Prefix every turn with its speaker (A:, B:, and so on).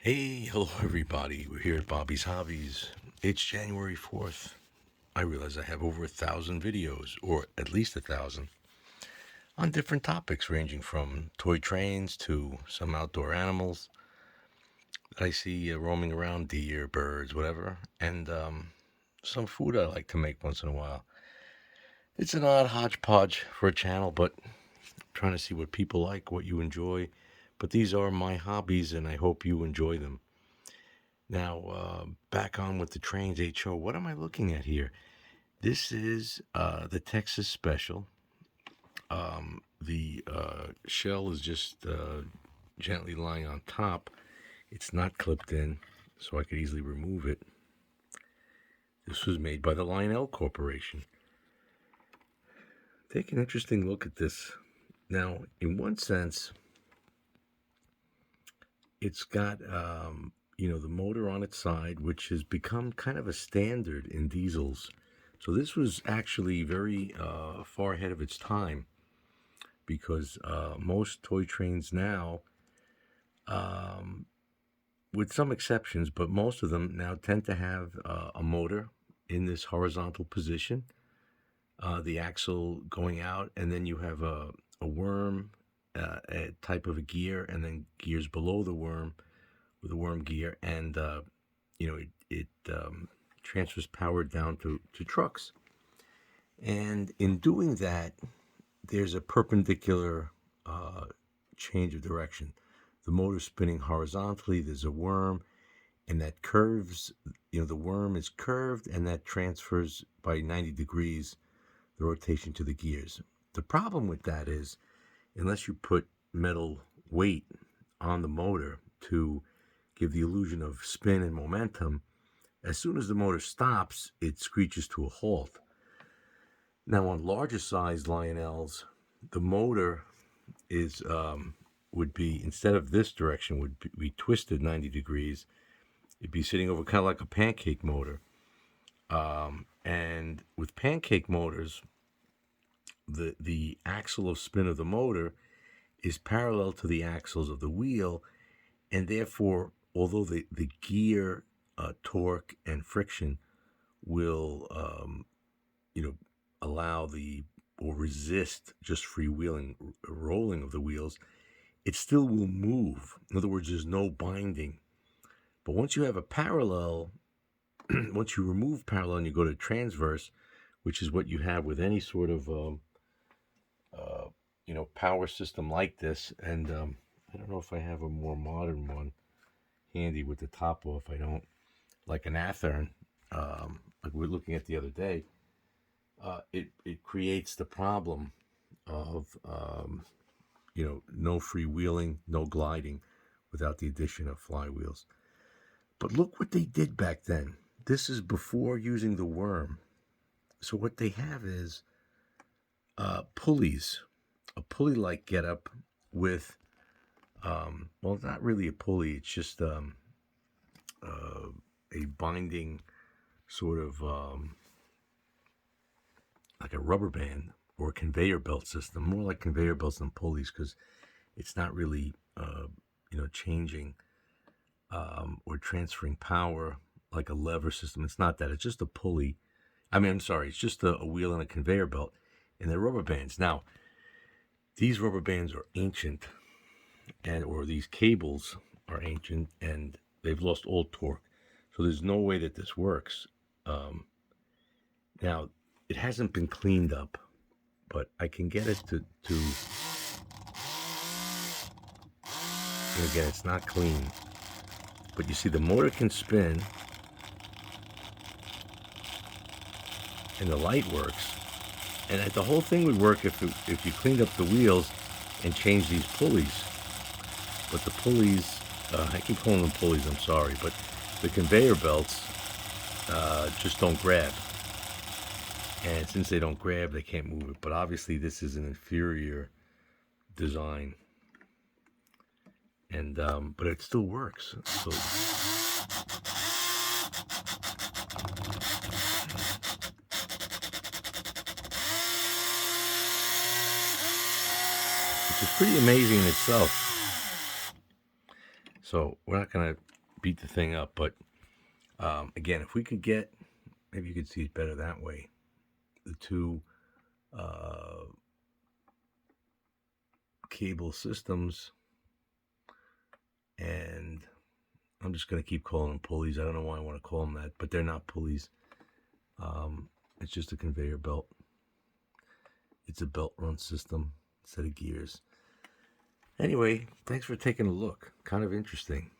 A: Hey, hello everybody. We're here at Bobby's Hobbies. It's January 4th. I realize I have over 1,000 videos, or at least 1,000, on different topics ranging from toy trains to some outdoor animals that I see roaming around, deer, birds, whatever, and some food I like to make once in a while. It's an odd hodgepodge for a channel, but I'm trying to see what people like, what you enjoy. But these are my hobbies, and I hope you enjoy them. Now, back on with the trains HO. What am I looking at here? This is the Texas Special. The shell is just gently lying on top. It's not clipped in, so I could easily remove it. This was made by the Lionel Corporation. Take an interesting look at this. Now, in one sense, it's got the motor on its side, which has become kind of a standard in diesels. So this was actually very far ahead of its time, because most toy trains now, with some exceptions, but most of them now tend to have a motor in this horizontal position, the axle going out, and then you have a worm, a type of a gear, and then gears below the worm with a worm gear, and it transfers power down to trucks. And in doing that, there's a perpendicular change of direction. The motor's spinning horizontally, there's a worm, and that curves, the worm is curved, and that transfers by 90 degrees the rotation to the gears. The problem with that is, unless you put metal weight on the motor to give the illusion of spin and momentum, as soon as the motor stops, it screeches to a halt. Now, on larger sized Lionels, the motor is would be, instead of this direction, would be twisted 90 degrees. It'd be sitting over kind of like a pancake motor. And with pancake motors, the axle of spin of the motor is parallel to the axles of the wheel, and therefore, although the gear torque and friction will allow or resist just freewheeling rolling of the wheels, it still will move. In other words, there's no binding. But once you have a parallel, once you remove parallel and you go to transverse, which is what you have with any sort of power system like this, and I don't know if I have a more modern one handy with the top off. I don't, like an Athearn, like we were looking at the other day. It creates the problem of no freewheeling, no gliding without the addition of flywheels. But look what they did back then. This is before using the worm. So what they have is pulleys, a pulley-like getup with, well, not really a pulley. It's just a binding sort of like a rubber band or a conveyor belt system, more like conveyor belts than pulleys, because it's not really changing or transferring power like a lever system. It's not that. It's just a pulley. It's just a wheel and a conveyor belt, and they're rubber bands. Now, these rubber bands are ancient, or these cables are ancient, and they've lost all torque. So there's no way that this works. Now, it hasn't been cleaned up, but I can get it to again, it's not clean. But you see, the motor can spin, and the light works. And the whole thing would work if you cleaned up the wheels and changed these pulleys. But the pulleys, I keep calling them pulleys, I'm sorry, but the conveyor belts just don't grab. And since they don't grab, they can't move it. But obviously, this is an inferior design. And but it still works. So which is pretty amazing in itself. So we're not going to beat the thing up. But again, if we could get, maybe you could see it better that way, the two cable systems, and I'm just going to keep calling them pulleys. I don't know why I want to call them that, but they're not pulleys. It's just a conveyor belt. It's a belt run system, set of gears. Anyway, thanks for taking a look. Kind of interesting.